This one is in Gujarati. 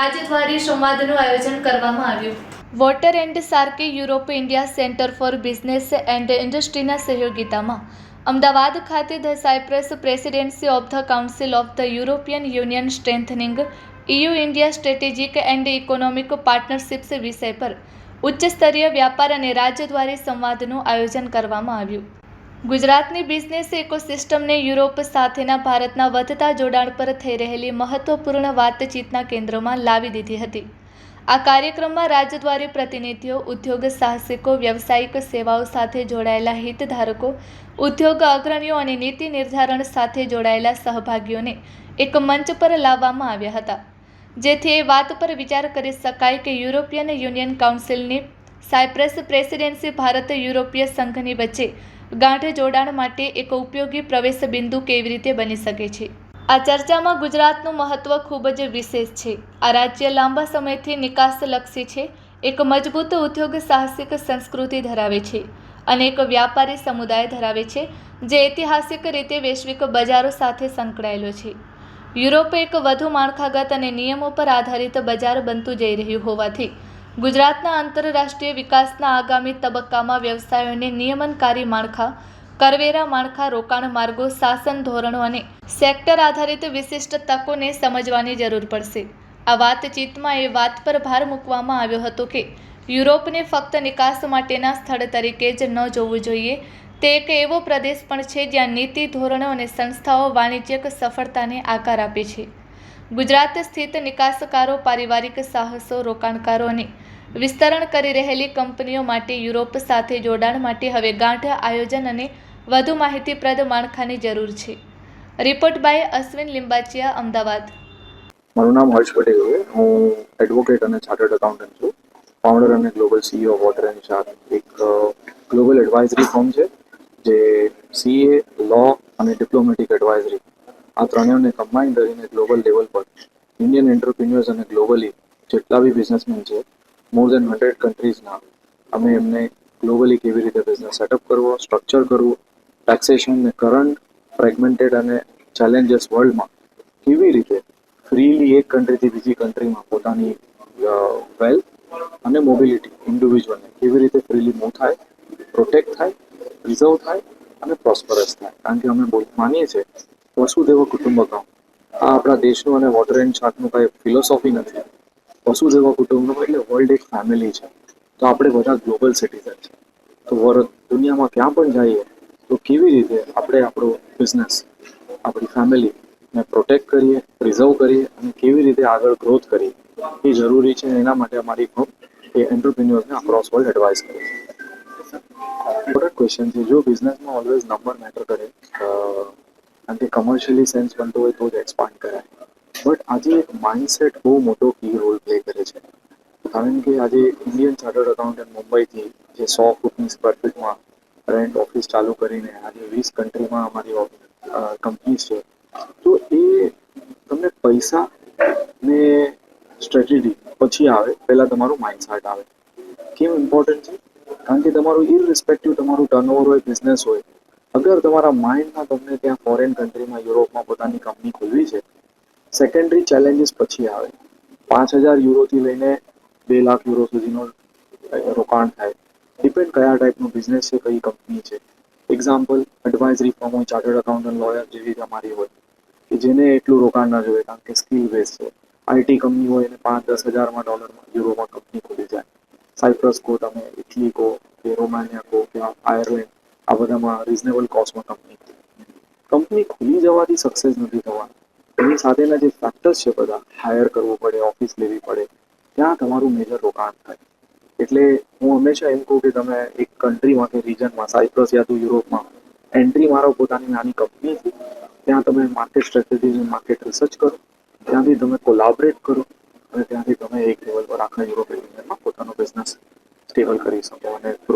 રાજદ્વારી સંવાદનું આયોજન કરવામાં આવ્યું. વોટર એન્ડ સાર્કે Europe India centre for business and ઇન્ડસ્ટ્રીના સહયોગિતામાં અમદાવાદ ખાતે the Cyprus presidency of the council of the European union strengthening EU India strategic and economic partnerships વિષય પર ઉચ્ચસ્તરીય વ્યાપાર અને રાજદ્વારી સંવાદનું આયોજન કરવામાં આવ્યું. ગુજરાતની બિઝનેસ ઇકોસિસ્ટમને યુરોપ સાથેના ભારતના વધતા જોડાણ પર થઈ રહેલી મહત્વપૂર્ણ વાતચીતના કેન્દ્રમાં લાવી દીધી હતી. આ કાર્યક્રમમાં રાજદ્વારી પ્રતિનિધિઓ, ઉદ્યોગ સાહસિકો, વ્યવસાયિક સેવાઓ સાથે જોડાયેલા હિતધારકો, ઉદ્યોગ અગ્રણીઓ અને નીતિ નિર્ધારણ સાથે જોડાયેલા સહભાગીઓને એક મંચ પર લાવવામાં આવ્યા હતા, જેથી એ વાત પર વિચાર કરી શકાય કે યુરોપિયન યુનિયન કાઉન્સિલની સાયપ્રસ પ્રેસિડેન્સી ભારત યુરોપીય સંઘની વચ્ચે ગાઢ જોડાણ માટે એક ઉપયોગી પ્રવેશ બિંદુ કેવી રીતે બની શકે છે. આ ચર્ચામાં ગુજરાતનું મહત્વ ખૂબ જ વિશેષ છે. આ રાજ્ય લાંબા સમયથી નિકાસલક્ષી છે, એક મજબૂત ઉદ્યોગ સાહસિક સંસ્કૃતિ ધરાવે છે અને એક વ્યાપારી સમુદાય ધરાવે છે જે ઐતિહાસિક રીતે વૈશ્વિક બજારો સાથે સંકળાયેલો છે. યુરોપ એક વધુ માળખાગત અને નિયમો પર આધારિત બજાર બનતું જઈ રહ્યું હોવાથી ગુજરાતના આંતરરાષ્ટ્રીય વિકાસના આગામી તબક્કામાં વ્યવસાયોને નિયમનકારી માળખા, કરવેરા માળખા, રોકાણ માર્ગો, શાસન ધોરણો અને સેક્ટર આધારિત વિશિષ્ટ તકોને સમજવાની જરૂર પડશે. આ વાતચીતમાં એ વાત પર ભાર મૂકવામાં આવ્યો હતો કે યુરોપને ફક્ત નિકાસ માટેના સ્થળ તરીકે જ ન જોવું જોઈએ. તે એક એવો પ્રદેશ પણ છે જ્યાં નીતિ, ધોરણો અને સંસ્થાઓ વાણિજ્યિક સફળતાને આકાર આપે છે. ગુજરાત સ્થિત નિકાસકારો, પારિવારિક સાહસો, રોકાણકારો અને વિસ્તરણ કરી રહેલી કંપનીઓ માટે યુરોપ સાથે જોડાણ માટે હવે ગાઢ આયોજન અને વધુ માહિતીપ્રદ માળખાની જરૂર છે. Report by Ashwin Limbachiya, Ahmedabad. મારું નામ હર્ષ પટેલ છે. હું એડવોકેટ અને ચાર્ટર્ડ એકાઉન્ટન્ટ છું. ફાઉન્ડર અને global CEO of water and shark, એક ગ્લોબલ એડવાઇઝરી ફર્મ છે જે CA, લો અને ડિપ્લોમેટિક એડવાઇઝરી આ ત્રણેયને કમ્બાઇન કરીને ગ્લોબલ લેવલ પર ઇન્ડિયન એન્ટરપ્રિન્યોર્સ અને ગ્લોબલી જેટલા બી બિઝનેસમેન છે, મોર દેન 100 કન્ટ્રીઝના, અમે એમને ગ્લોબલી કેવી રીતે બિઝનેસ સેટઅપ કરવો, સ્ટ્રક્ચર કરવું, ટેક્સેશન ને કરંટ ફ્રેગમેન્ટેડ અને ચેલેન્જીસ વર્લ્ડમાં કેવી રીતે ફ્રીલી એક કન્ટ્રીથી બીજી કન્ટ્રીમાં પોતાની વેલ્થ અને મોબિલિટી ઇન્ડિવિજ્યુઅલને કેવી રીતે ફ્રીલી મૂવ થાય, પ્રોટેક્ટ થાય, રિઝર્વ થાય અને પ્રોસ્પરસ થાય. કારણ કે અમે માનીએ છીએ વસુધૈવ કુટુંબકમ. આ આપણા દેશનું અને વોટર એન્ડ શાર્કનું કાંઈ ફિલોસોફી નથી. વસુધૈવ કુટુંબકમ એટલે વર્લ્ડ એક ફેમિલી છે. તો આપણે બધા ગ્લોબલ સિટીઝન છે. તો દુનિયામાં ક્યાં પણ જઈએ તો કેવી રીતે આપણે આપણો બિઝનેસ, આપણી ફેમિલીને પ્રોટેક્ટ કરીએ, પ્રિઝર્વ કરીએ અને કેવી રીતે આગળ ગ્રોથ કરીએ એ જરૂરી છે. એના માટે અમારી ફર્મ એ એન્ટરપ્રિન્યોર્સને અક્રોસ વર્લ્ડ એડવાઇસ કરે છે. ઇમ્પોર્ટન્ટ ક્વેશ્ચન છે. જો બિઝનેસમાં ઓલવેઝ નંબર મેટર કરે, કારણ કે કમર્શિયલી સેન્સ બનતો હોય તો જ એક્સપાન્ડ કરાય. બટ આજે એક માઇન્ડસેટ બહુ મોટો કી રોલ પ્લે કરે છે. કારણ કે આજે ઇન્ડિયન ચાર્ટર્ડ એકાઉન્ટન્ટ મુંબઈથી જે 100 ફૂટની સ્ક્વેર ફીટમાં રેન્ટ ઓફિસ ચાલુ કરીને આજે 20 કન્ટ્રીમાં અમારી કંપનીઝ છે, તો એ તમને પૈસા ને સ્ટ્રેટેજી પછી આવે, પહેલાં તમારું માઇન્ડસેટ આવે. કેમ ઇમ્પોર્ટન્ટ છે? કારણ કે તમારું ઇરરિસ્પેક્ટિવ તમારું ટર્નઓવર હોય, બિઝનેસ હોય, અગર તમારા માઇન્ડમાં તમને ત્યાં ફોરેન કન્ટ્રીમાં, યુરોપમાં પોતાની કંપની ખોલવી છે, સેકન્ડરી ચેલેન્જીસ પછી આવે. 5,000 યુરોથી લઈને 2 લાખ યુરો સુધીનો રોકાણ થાય. ડિપેન્ડ કયા ટાઈપનો બિઝનેસ છે, કઈ કંપની છે. એક્ઝામ્પલ, એડવાઇઝરી ફર્મ હોય, ચાર્ટર્ડ એકાઉન્ટન્ટ, લોયર જેવી અમારી હોય કે જેને એટલું રોકાણ ના જોઈએ કારણ કે સ્કિલ બેઝ છે. IT કંપની હોય એને 5-10 હજારમાં ડોલરમાં, યુરોમાં કંપની ખોલી જાય. સાયપ્રસ કહો તમે, ઇટલી કહો કે રોમાનિયા કહો કે આયર્લેન્ડ, આ બધામાં રિઝનેબલ કોસ્ટમાં કંપની ખુલી જવાથી સક્સેસ નથી થવાનું. એની સાથેના જે ફેક્ટર્સ છે બધા, હાયર કરવું પડે, ઓફિસ લેવી પડે, ત્યાં તમારું મેજર રોકાણ થાય. એટલે હું હંમેશા એમ કહું કે તમે એક કન્ટ્રીમાં કે રિજનમાં, સાયપ્રસ યા તો યુરોપમાં એન્ટ્રી મારો પોતાની નાની કંપનીથી, ત્યાં તમે માર્કેટ સ્ટ્રેટેજી, માર્કેટ રિસર્ચ કરો, ત્યાંથી તમે કોલાબરેટ કરો અને ત્યાંથી તમે એક લેવલ પર આખા યુરોપિયન યુનિયનમાં પોતાનો બિઝનેસ સ્ટેબલ કરી શકો અને ગ્રો